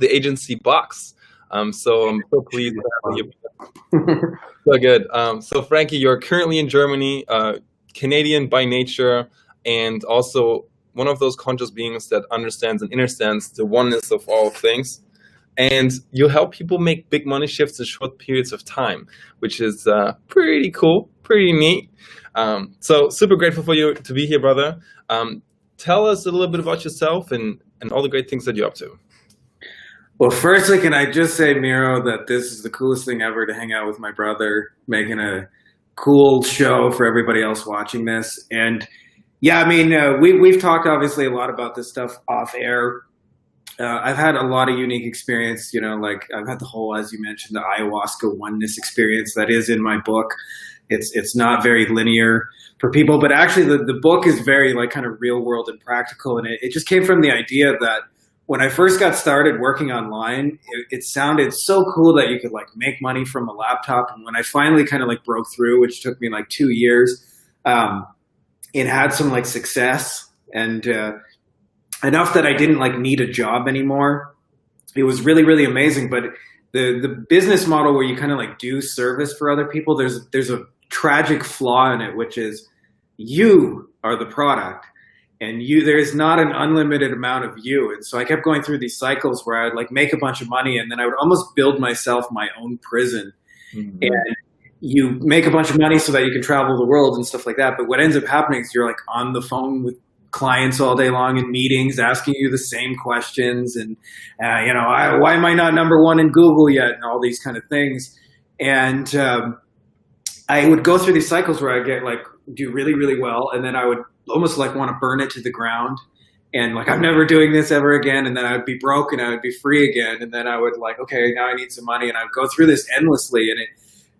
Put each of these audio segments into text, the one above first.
the agency box. So I'm so pleased to have you. So good. So Frankie, you're currently in Germany, Canadian by nature, and also one of those conscious beings that understands and understands the oneness of all things. And you help people make big money shifts in short periods of time, which is pretty cool, pretty neat. So super grateful for you to be here, brother. Tell us a little bit about yourself and all the great things that you're up to. Well, firstly, can I just say, Miro, that this is the coolest thing ever to hang out with my brother, making a cool show for everybody else watching this. And yeah, I mean, we've talked obviously a lot about this stuff off air. I've had a lot of unique experience, you know, like I've had the whole, as you mentioned, the ayahuasca oneness experience that is in my book. It's not very linear for people, but actually the book is very like kind of real world and practical. And it just came from the idea that when I first got started working online, it sounded so cool that you could like make money from a laptop. And when I finally kind of like broke through, which took me like 2 years, it had some like success and enough that I didn't like need a job anymore. It was really, really amazing. But the business model where you kind of like do service for other people, there's a tragic flaw in it, which is you are the product. And there's not an unlimited amount of you. And so I kept going through these cycles where I would like make a bunch of money and then I would almost build myself my own prison. Mm-hmm. And you make a bunch of money so that you can travel the world and stuff like that. But what ends up happening is you're like on the phone with clients all day long in meetings, asking you the same questions. And, you know, why am I not number one in Google yet? And all these kind of things. And I would go through these cycles where I get like, do really, really well. And then I would almost like want to burn it to the ground and like, I'm never doing this ever again. And then I would be broke and I would be free again. And then I would like, okay, now I need some money. And I would go through this endlessly. And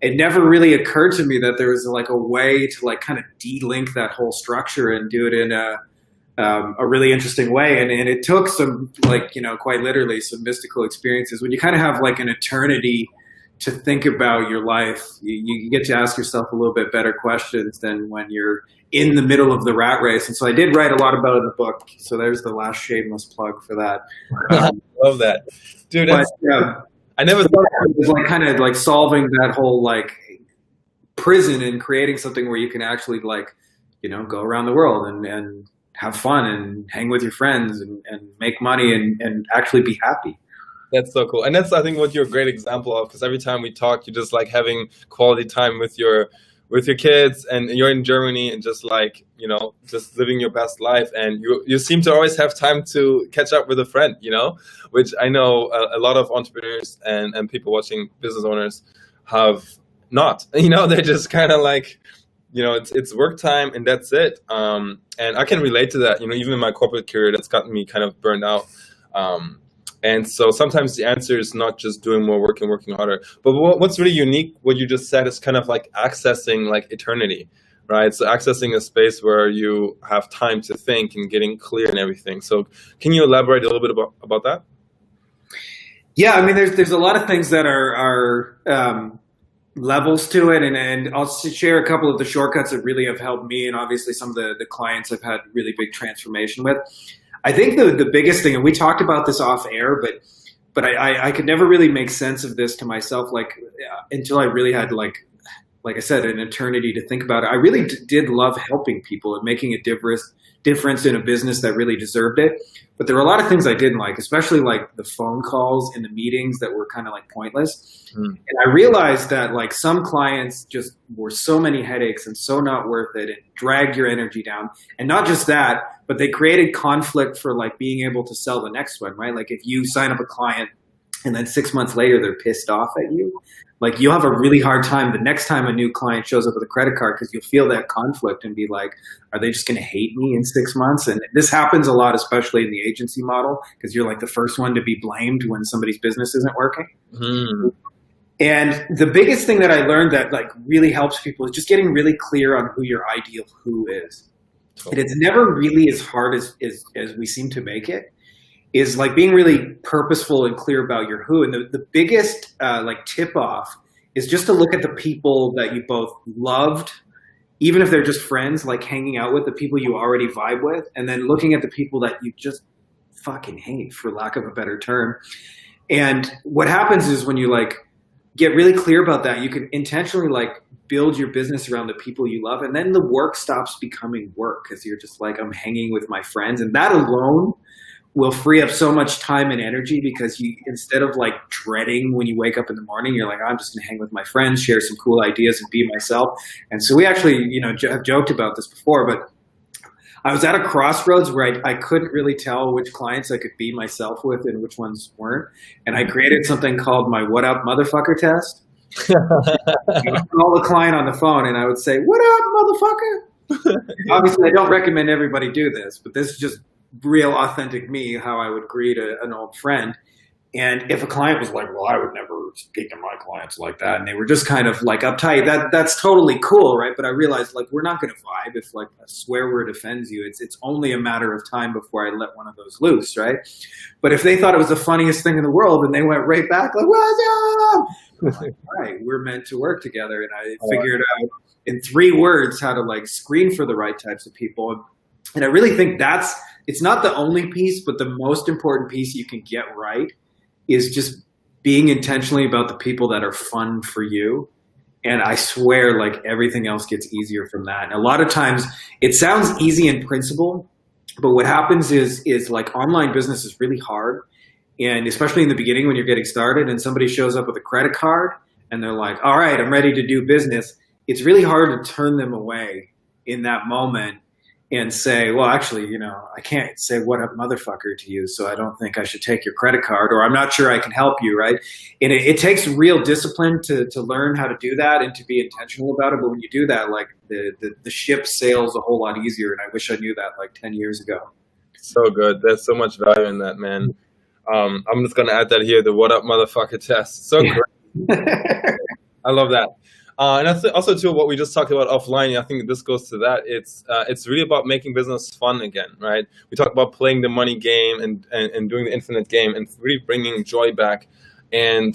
it never really occurred to me that there was like a way to like kind of de-link that whole structure and do it in a really interesting way. And it took some like, you know, quite literally some mystical experiences when you kind of have like an eternity to think about your life. You get to ask yourself a little bit better questions than when you're in the middle of the rat race. And so I did write a lot about it in the book. So there's the last shameless plug for that. Love that. Dude, but, I never thought it was like kind of like solving that whole like prison and creating something where you can actually like, you know, go around the world and have fun and hang with your friends and make money and actually be happy. That's so cool. And that's, I think, what you're a great example of, because every time we talk, you're just like having quality time with your kids, and you're in Germany and just like, you know, just living your best life. And you seem to always have time to catch up with a friend, you know, which I know a lot of entrepreneurs and people watching, business owners, have not. You know, they're just kind of like, you know, it's work time and that's it. And I can relate to that, you know, even in my corporate career, that's gotten me kind of burned out. And so sometimes the answer is not just doing more work and working harder. But what's really unique, what you just said, is kind of like accessing like eternity, right? So accessing a space where you have time to think and getting clear and everything. So can you elaborate a little bit about that? Yeah, I mean, there's a lot of things that are levels to it. And I'll share a couple of the shortcuts that really have helped me. And obviously some of the clients I've had really big transformation with. I think the biggest thing, and we talked about this off air, but I could never really make sense of this to myself, like until I really had like I said, an eternity to think about it. I really did love helping people and making a difference in a business that really deserved it. But there were a lot of things I didn't like, especially like the phone calls and the meetings that were kind of like pointless. And I realized that like some clients just were so many headaches and so not worth it. It dragged your energy down. And not just that, but they created conflict for like being able to sell the next one, right? Like if you sign up a client and then 6 months later they're pissed off at you, like you'll have a really hard time the next time a new client shows up with a credit card, because you'll feel that conflict and be like, are they just going to hate me in 6 months? And this happens a lot, especially in the agency model, because you're like the first one to be blamed when somebody's business isn't working. And the biggest thing that I learned that like really helps people is just getting really clear on who your ideal who is. And it's never really as hard as we seem to make it. Is like being really purposeful and clear about your who. And the biggest like tip off is just to look at the people that you both loved, even if they're just friends, like hanging out with the people you already vibe with, and then looking at the people that you just fucking hate, for lack of a better term, And what happens is when you like get really clear about that, you can intentionally like build your business around the people you love. And then the work stops becoming work because you're just like, I'm hanging with my friends. And that alone will free up so much time and energy because you, instead of like dreading when you wake up in the morning, you're like, I'm just going to hang with my friends, share some cool ideas and be myself. And so we actually, you know, have joked about this before, but I was at a crossroads where I couldn't really tell which clients I could be myself with and which ones weren't. And I created something called my "What Up Motherfucker" test. I would call the client on the phone and I would say, "What up, motherfucker?" Obviously, I don't recommend everybody do this, but this is just real authentic me, how I would greet an old friend. And if a client was like, well, I would never speak to my clients like that, and they were just kind of like uptight, that's totally cool, right? But I realized like we're not going to vibe if like a swear word offends you. It's only a matter of time before I let one of those loose, right? But if they thought it was the funniest thing in the world and they went right back like, what's up? Like, all right, we're meant to work together. And I figured out in 3 words how to like screen for the right types of people. And I really think it's not the only piece, but the most important piece you can get right is just being intentionally about the people that are fun for you. And I swear like everything else gets easier from that. And a lot of times it sounds easy in principle, but what happens is like online business is really hard. And especially in the beginning when you're getting started and somebody shows up with a credit card and they're like, all right, I'm ready to do business. It's really hard to turn them away in that moment and say, well, actually, you know, I can't say what up motherfucker to you, so I don't think I should take your credit card, or I'm not sure I can help you, right? And it takes real discipline to learn how to do that and to be intentional about it. But when you do that, like the ship sails a whole lot easier. And I wish I knew that like 10 years ago. So good. There's so much value in that, man. I'm just going to add that here, the what up motherfucker test. So great. I love that. And that's also too what we just talked about offline. I think this goes to that. It's really about making business fun again, right? We talk about playing the money game and doing the infinite game and really bringing joy back and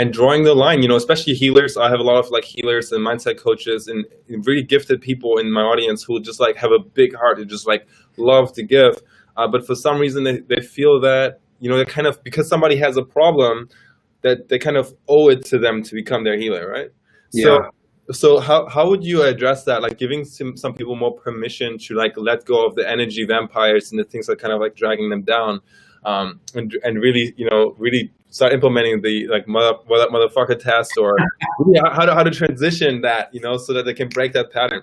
drawing the line. You know, especially healers. I have a lot of like healers and mindset coaches and really gifted people in my audience who just like have a big heart and just like love to give. But for some reason they feel that, you know, they kind of, because somebody has a problem, that they kind of owe it to them to become their healer, right? Yeah. So how would you address that? Like giving some people more permission to like let go of the energy vampires and the things that kind of like dragging them down, and really, you know, really start implementing the like motherfucker test, or really how to transition that, you know, so that they can break that pattern.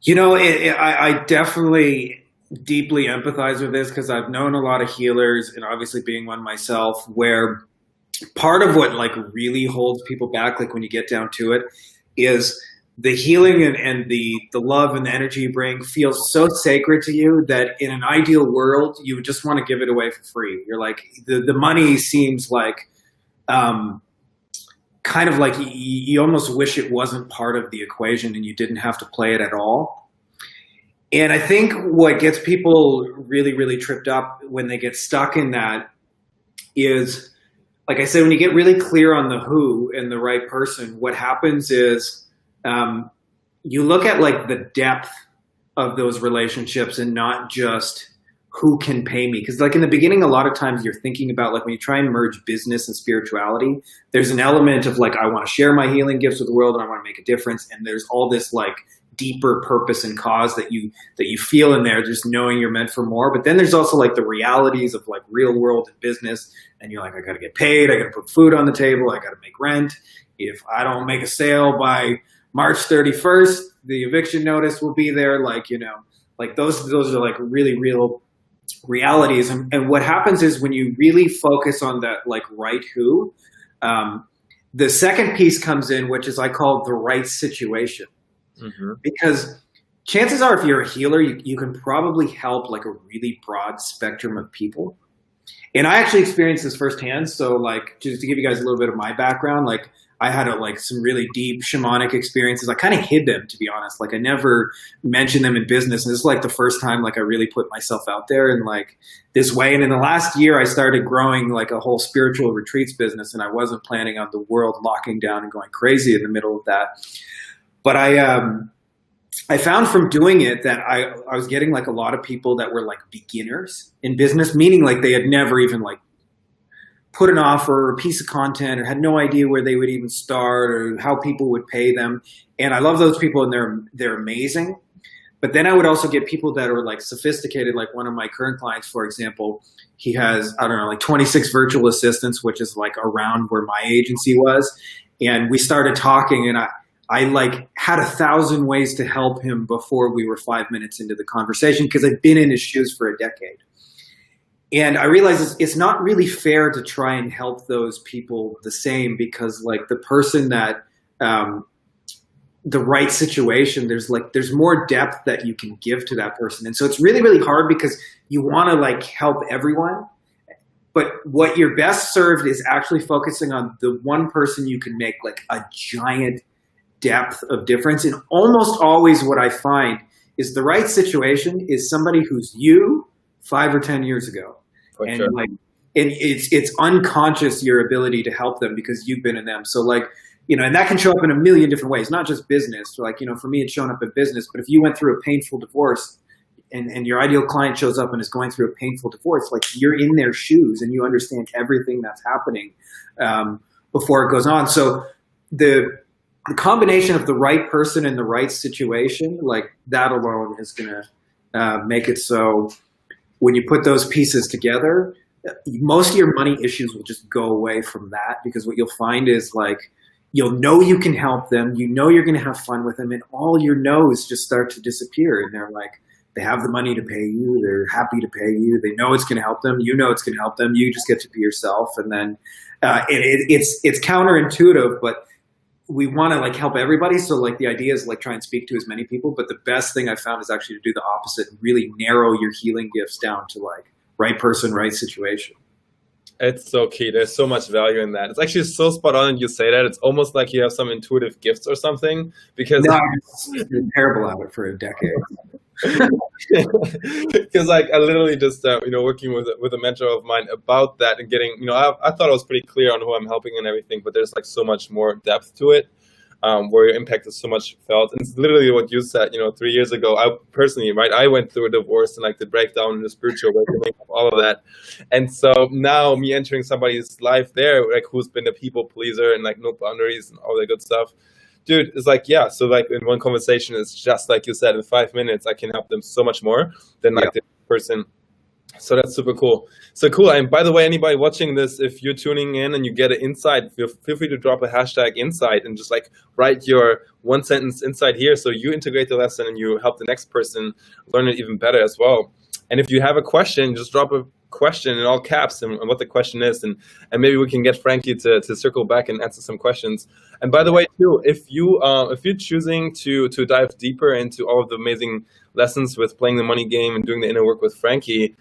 You know, I definitely deeply empathize with this because I've known a lot of healers, and obviously being one myself, where part of what like really holds people back, like when you get down to it, is the healing and the love and the energy you bring feels so sacred to you that in an ideal world you would just want to give it away for free. You're like, the money seems like kind of like you almost wish it wasn't part of the equation and you didn't have to play it at all. And I think what gets people really, really tripped up when they get stuck in that is, like I said, when you get really clear on the who and the right person, what happens is you look at like the depth of those relationships and not just who can pay me. Because like in the beginning, a lot of times you're thinking about like when you try and merge business and spirituality, there's an element of like, I want to share my healing gifts with the world and I want to make a difference. And there's all this like deeper purpose and cause that you feel in there, just knowing you're meant for more. But then there's also like the realities of like real world and business. And you're like, I got to get paid. I got to put food on the table. I got to make rent. If I don't make a sale by March 31st, the eviction notice will be there. Like, you know, like those are like really real realities. And what happens is when you really focus on that, like right who, the second piece comes in, which is I call the right situation. Mm-hmm. Because chances are if you're a healer, you can probably help like a really broad spectrum of people. And I actually experienced this firsthand. So like, just to give you guys a little bit of my background, like I had like some really deep shamanic experiences. I kind of hid them, to be honest. Like I never mentioned them in business. And this is like the first time like I really put myself out there in like this way. And in the last year, I started growing like a whole spiritual retreats business. And I wasn't planning on the world locking down and going crazy in the middle of that. But I found from doing it that I was getting like a lot of people that were like beginners in business, meaning like they had never even like put an offer or a piece of content or had no idea where they would even start or how people would pay them. And I love those people and they're amazing. But then I would also get people that are like sophisticated, like one of my current clients, for example, he has, I don't know, like 26 virtual assistants, which is like around where my agency was. And we started talking and I like had 1,000 ways to help him before we were 5 minutes into the conversation because I'd been in his shoes for a decade. And I realized it's not really fair to try and help those people the same because like the person that, the right situation, there's more depth that you can give to that person. And so it's really, really hard because you want to like help everyone. But what you're best served is actually focusing on the one person you can make like a giant depth of difference. And almost always what I find is the right situation is somebody who's you 5 or 10 years ago. For and sure. like, and it's unconscious your ability to help them because you've been in them. So like, you know, and that can show up in a million different ways, not just business. So like, you know, for me, it's shown up in business, but if you went through a painful divorce and your ideal client shows up and is going through a painful divorce, like you're in their shoes and you understand everything that's happening before it goes on. So the combination of the right person in the right situation, like that alone is going to make it so when you put those pieces together, most of your money issues will just go away from that because what you'll find is like, you'll know you can help them, you know you're going to have fun with them, and all your no's just start to disappear. And they're like, they have the money to pay you, they're happy to pay you, they know it's going to help them, you know it's going to help them, you just get to be yourself. And then it's counterintuitive, but we want to like help everybody. So like the idea is like try and speak to as many people, but the best thing I found is actually to do the opposite and really narrow your healing gifts down to like right person, right situation. It's so key. There's so much value in that. It's actually so spot on you say that. It's almost like you have some intuitive gifts or something because no, I've been terrible at it for a decade. Because like I literally just you know, working with a mentor of mine about that and getting, you know, I thought I was pretty clear on who I'm helping and everything, but there's like so much more depth to it. Where your impact is so much felt. And it's literally what you said, you know, 3 years ago, I personally, right, I went through a divorce and like the breakdown and the spiritual awakening, all of that. And so now me entering somebody's life there, like who's been a people pleaser and like no boundaries and all that good stuff. Dude, it's like, yeah, so like in one conversation, it's just like you said, in 5 minutes, I can help them so much more than like the person. So that's super cool. So cool. And by the way, anybody watching this, if you're tuning in and you get an insight, feel free to drop a hashtag insight and just like write your one sentence insight here. So you integrate the lesson and you help the next person learn it even better as well. And if you have a question, just drop a question in all caps and what the question is. And maybe we can get Frankie to circle back and answer some questions. And by the way, too, if you're choosing to dive deeper into all of the amazing lessons with playing the money game and doing the inner work with Frankie,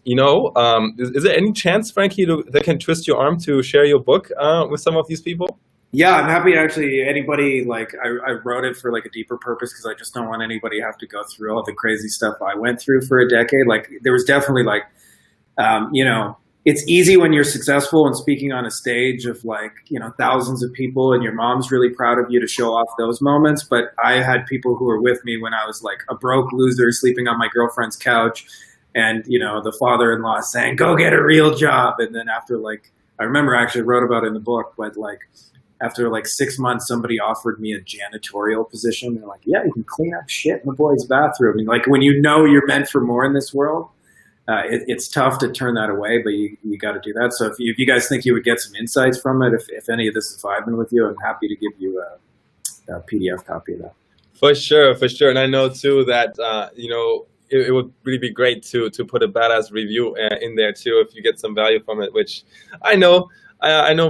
you know, is there any chance, Frankie, that can twist your arm to share your book with some of these people? Yeah, I'm happy actually. Anybody, like, I wrote it for like a deeper purpose because I just don't want anybody to have to go through all the crazy stuff I went through for a decade. Like, there was definitely like, you know, it's easy when you're successful and speaking on a stage of like, you know, thousands of people and your mom's really proud of you to show off those moments. But I had people who were with me when I was like a broke loser sleeping on my girlfriend's couch and, you know, the father-in-law saying, go get a real job. And then after like, I remember I actually wrote about it in the book, but like after like 6 months, somebody offered me a janitorial position. They're like, yeah, you can clean up shit in the boys' bathroom. And like when you know you're meant for more in this world, it's tough to turn that away, but you got to do that. So if you guys think you would get some insights from it, if any of this is vibing with you, I'm happy to give you a PDF copy of that. For sure. And I know too that, you know, it would really be great to put a badass review in there too, if you get some value from it, which I know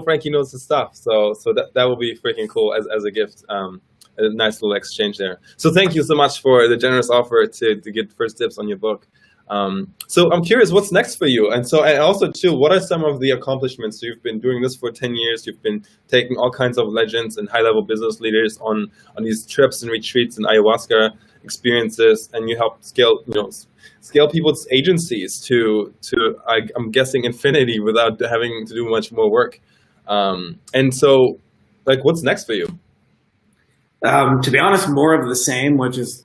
Frankie knows his stuff. So that will be freaking cool as a gift. A nice little exchange there. So thank you so much for the generous offer to get first tips on your book. So I'm curious, what's next for you? And also too, what are some of the accomplishments? So you've been doing this for 10 years. You've been taking all kinds of legends and high-level business leaders on these trips and retreats and ayahuasca experiences, and you help scale people's agencies to I'm guessing infinity without having to do much more work. And so, like, what's next for you? To be honest, more of the same, which is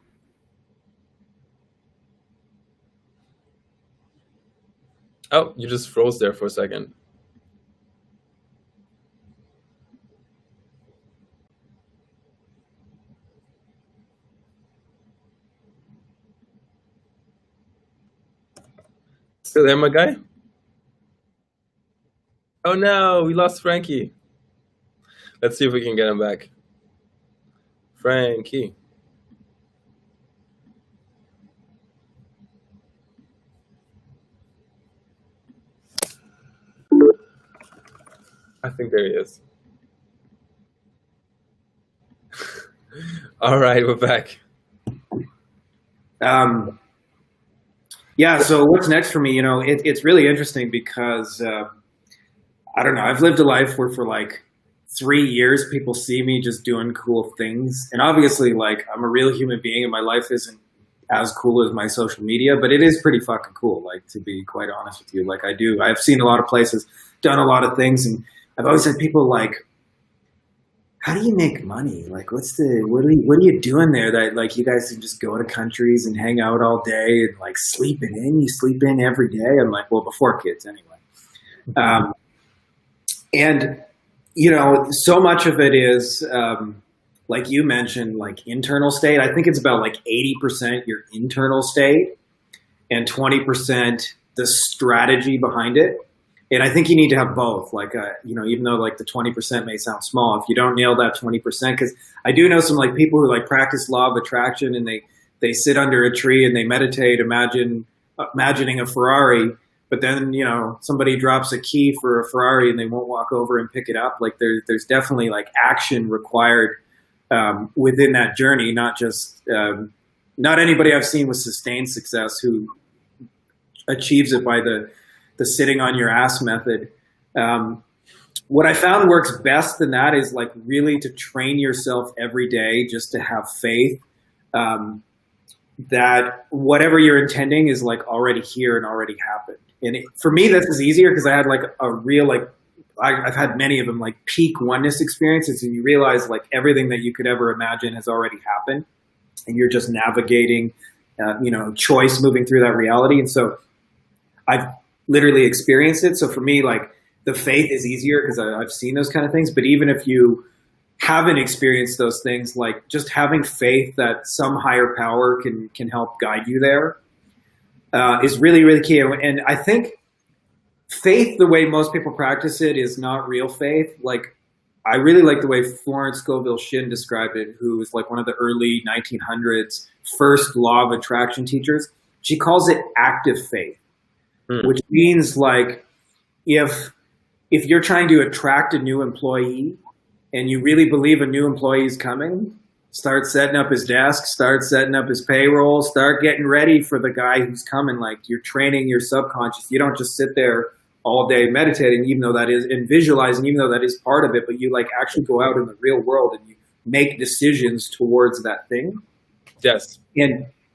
Oh, you just froze there for a second. Still there, my guy? Oh no, we lost Frankie. Let's see if we can get him back. Frankie. I think there he is. All right, we're back. Yeah, so what's next for me? You know, it's really interesting because I don't know. I've lived a life where for like 3 years, people see me just doing cool things, and obviously, like I'm a real human being, and my life isn't as cool as my social media, but it is pretty fucking cool. Like, to be quite honest with you, like I've seen a lot of places, done a lot of things, and I've always had people like, how do you make money? Like, what are you doing there that like you guys can just go to countries and hang out all day and like you sleep in every day? I'm like, well, before kids anyway. And you know, so much of it is like you mentioned, like internal state. I think it's about like 80% your internal state and 20% the strategy behind it. And I think you need to have both. Like, you know, even though like the 20% may sound small, if you don't nail that 20%, because I do know some like people who like practice law of attraction and they sit under a tree and they meditate, imagining a Ferrari, but then, you know, somebody drops a key for a Ferrari and they won't walk over and pick it up. Like there's definitely like action required within that journey, not just, not anybody I've seen with sustained success who achieves it by the sitting on your ass method. What I found works best in that is like really to train yourself every day, just to have faith that whatever you're intending is like already here and already happened. And for me, this is easier because I had like a real, like, I've had many of them, like peak oneness experiences, and you realize like everything that you could ever imagine has already happened, and you're just navigating, you know, choice moving through that reality. And so I've literally experienced it. So for me, like the faith is easier because I've seen those kind of things. But even if you haven't experienced those things, like just having faith that some higher power can help guide you there is really, really key. And I think faith, the way most people practice it, is not real faith. Like, I really like the way Florence Scovel Shinn described it, who was like one of the early 1900s first law of attraction teachers. She calls it active faith, which means like if you're trying to attract a new employee and you really believe a new employee is coming, start setting up his desk, start setting up his payroll, start getting ready for the guy who's coming. Like, you're training your subconscious. You don't just sit there all day meditating, even though that is, and visualizing, even though that is part of it, but you like actually go out in the real world and you make decisions towards that thing. Yes.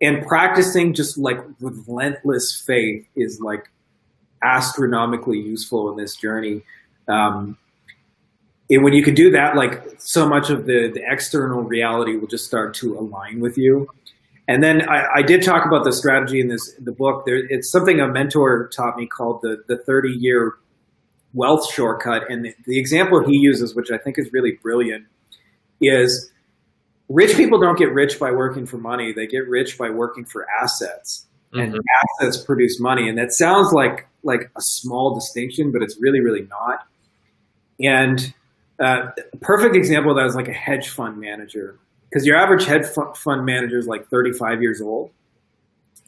And practicing just like relentless faith is like astronomically useful in this journey. And when you can do that, like so much of the external reality will just start to align with you. And then I did talk about the strategy in the book. It's something a mentor taught me called the 30-year wealth shortcut. And the example he uses, which I think is really brilliant, is rich people don't get rich by working for money. They get rich by working for assets. Mm-hmm. And assets produce money. And that sounds like a small distinction, but it's really, really not. And a perfect example of that is like a hedge fund manager. Because your average hedge fund manager is like 35 years old,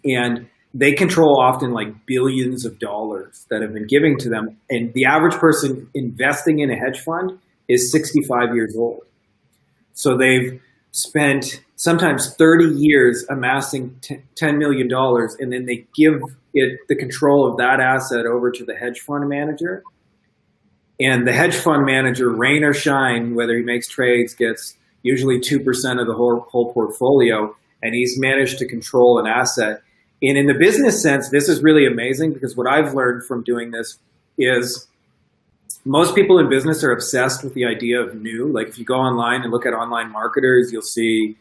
and they control often like billions of dollars that have been given to them. And the average person investing in a hedge fund is 65 years old. So they've spent sometimes 30 years amassing $10 million, and then they give it the control of that asset over to the hedge fund manager. And the hedge fund manager, rain or shine, whether he makes trades, gets usually 2% of the whole portfolio, and he's managed to control an asset. And in the business sense, this is really amazing, because what I've learned from doing this is most people in business are obsessed with the idea of new. Like if you go online and look at online marketers, you'll see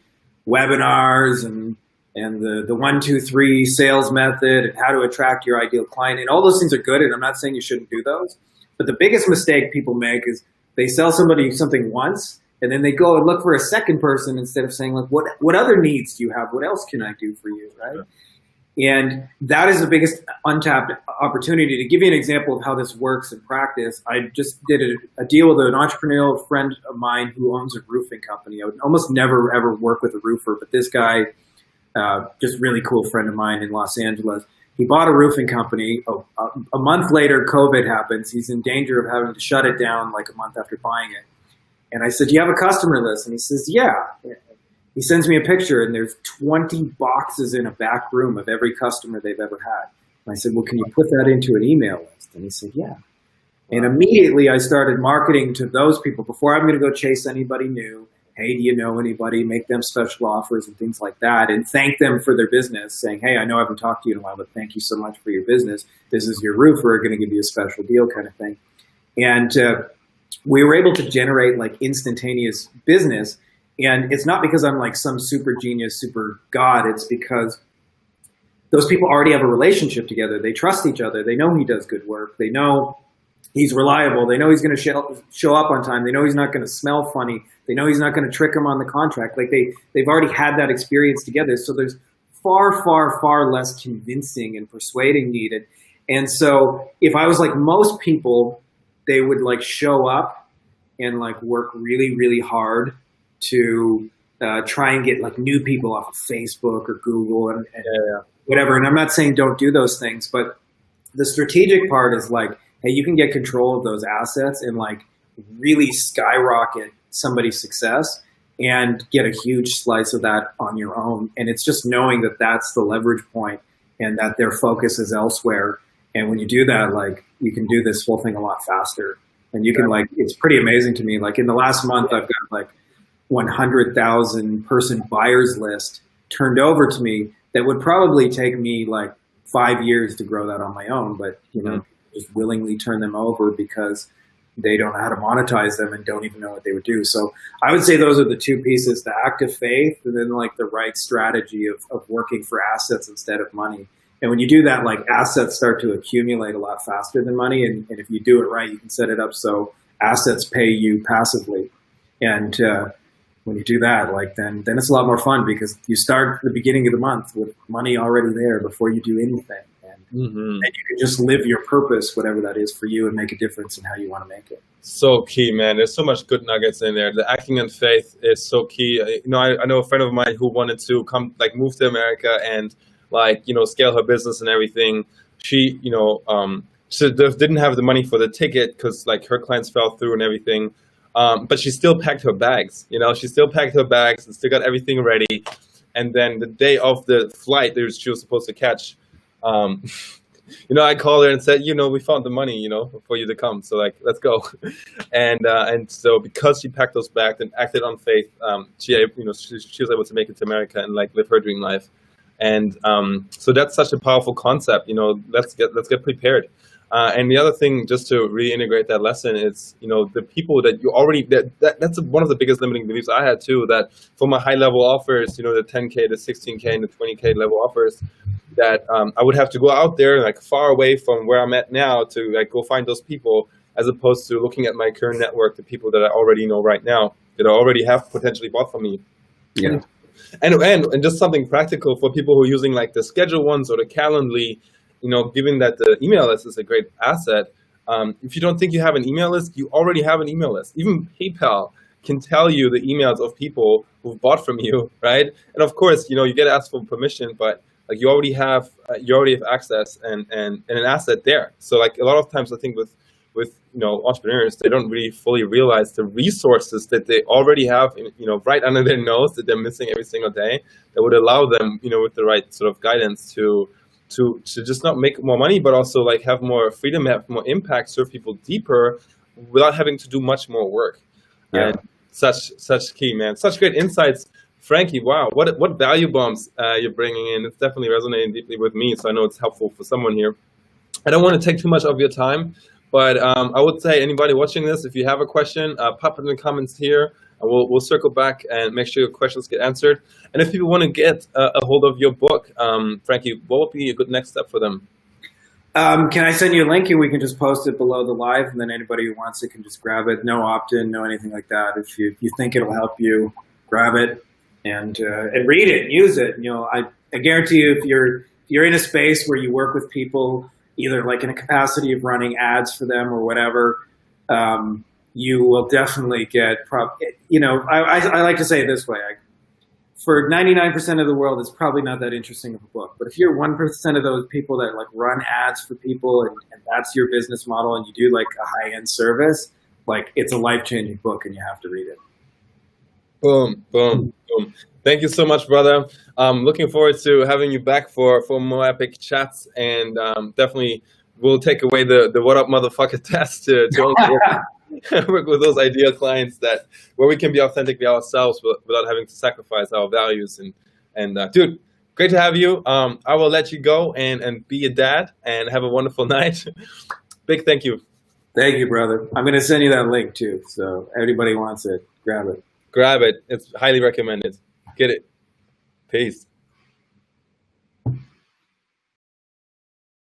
webinars and the 1, 2, 3 sales method and how to attract your ideal client. And all those things are good. And I'm not saying you shouldn't do those. But the biggest mistake people make is they sell somebody something once and then they go and look for a second person instead of saying, like, what other needs do you have? What else can I do for you, right? And that is the biggest untapped opportunity. To give you an example of how this works in practice, I just did a deal with an entrepreneurial friend of mine who owns a roofing company. I would almost never, ever work with a roofer, but this guy, just really cool friend of mine in Los Angeles, he bought a roofing company. A month later, COVID happens. He's in danger of having to shut it down like a month after buying it. And I said, do you have a customer list? And he says, yeah. He sends me a picture and there's 20 boxes in a back room of every customer they've ever had. And I said, well, can you put that into an email list? And he said, yeah. And immediately I started marketing to those people before I'm going to go chase anybody new. Hey, do you know anybody? Make them special offers and things like that, and thank them for their business, saying, hey, I know I haven't talked to you in a while, but thank you so much for your business. This is your roofer, going to give you a special deal kind of thing. And we were able to generate like instantaneous business. And it's not because I'm like some super genius, super god. It's because those people already have a relationship together. They trust each other. They know he does good work. They know he's reliable. They know he's going to show up on time. They know he's not going to smell funny. They know he's not going to trick them on the contract. Like they've already had that experience together. So there's far, far, far less convincing and persuading needed. And so if I was like most people, they would like show up and like work really, really hard to try and get like new people off of Facebook or Google and whatever. And I'm not saying don't do those things, but the strategic part is like, hey, you can get control of those assets and like really skyrocket somebody's success and get a huge slice of that on your own. And it's just knowing that that's the leverage point and that their focus is elsewhere. And when you do that, like you can do this whole thing a lot faster. And you can like, it's pretty amazing to me. Like in the last month, I've got like 100,000 person buyers list turned over to me that would probably take me like 5 years to grow that on my own. But, you know, just willingly turn them over because they don't know how to monetize them and don't even know what they would do. So I would say those are the two pieces, the active faith and then like the right strategy of working for assets instead of money. And when you do that, like assets start to accumulate a lot faster than money. And if you do it right, you can set it up so assets pay you passively. And when you do that, like then it's a lot more fun because you start at the beginning of the month with money already there before you do anything. And you can just live your purpose, whatever that is for you, and make a difference in how you want to make it. So key, man. There's so much good nuggets in there. The acting on faith is so key. You know, I know a friend of mine who wanted to move to America and scale her business and everything. She, she didn't have the money for the ticket because like her clients fell through and everything. But she still packed her bags. She still packed her bags and still got everything ready. And then the day of the flight that she was supposed to catch, I called her and said, we found the money, for you to come. So like, let's go. And so because she packed those bags and acted on faith, she was able to make it to America and like live her dream life. And so that's such a powerful concept. Let's get prepared. And the other thing, just to reintegrate that lesson, is the people that you already that's one of the biggest limiting beliefs I had too. That for my high level offers, the 10K, the 16K, and the 20K level offers, that I would have to go out there like far away from where I'm at now to like go find those people, as opposed to looking at my current network, the people that I already know right now that I already have potentially bought from me. Yeah. And just something practical for people who are using like the schedule ones or the Calendly, given that the email list is a great asset. If you don't think you have an email list, you already have an email list. Even PayPal can tell you the emails of people who've bought from you, right? And of course, you get asked for permission, but like you already have access and an asset there. So like a lot of times I think with entrepreneurs, they don't really fully realize the resources that they already have, right under their nose that they're missing every single day, that would allow them, with the right sort of guidance to just not make more money, but also like have more freedom, have more impact, serve people deeper without having to do much more work. Yeah. And such key, man. Such great insights. Frankie, wow, what value bombs you're bringing in. It's definitely resonating deeply with me, so I know it's helpful for someone here. I don't want to take too much of your time, But I would say anybody watching this, if you have a question, pop it in the comments here. We'll circle back and make sure your questions get answered. And if people want to get a hold of your book, Frankie, what would be a good next step for them? Can I send you a link and we can just post it below the live, and then anybody who wants it can just grab it. No opt-in, no anything like that. If you think it'll help you, grab it and read it and use it. You know, I guarantee you, if you're in a space where you work with people, either like in a capacity of running ads for them or whatever, you will definitely get. You know, I like to say it this way. For 99% of the world, it's probably not that interesting of a book. But if you're 1% of those people that like run ads for people and that's your business model and you do like a high-end service, like it's a life-changing book and you have to read it. Boom, boom, boom. Thank you so much, brother. Looking forward to having you back for more epic chats, and definitely we'll take away the what up motherfucker test to work with those ideal clients where we can be authentically ourselves without having to sacrifice our values. And dude, great to have you. I will let you go and be a dad and have a wonderful night. Big thank you. Thank you, brother. I'm going to send you that link too. So everybody wants it, grab it. Grab it. It's highly recommended. Get it. Peace.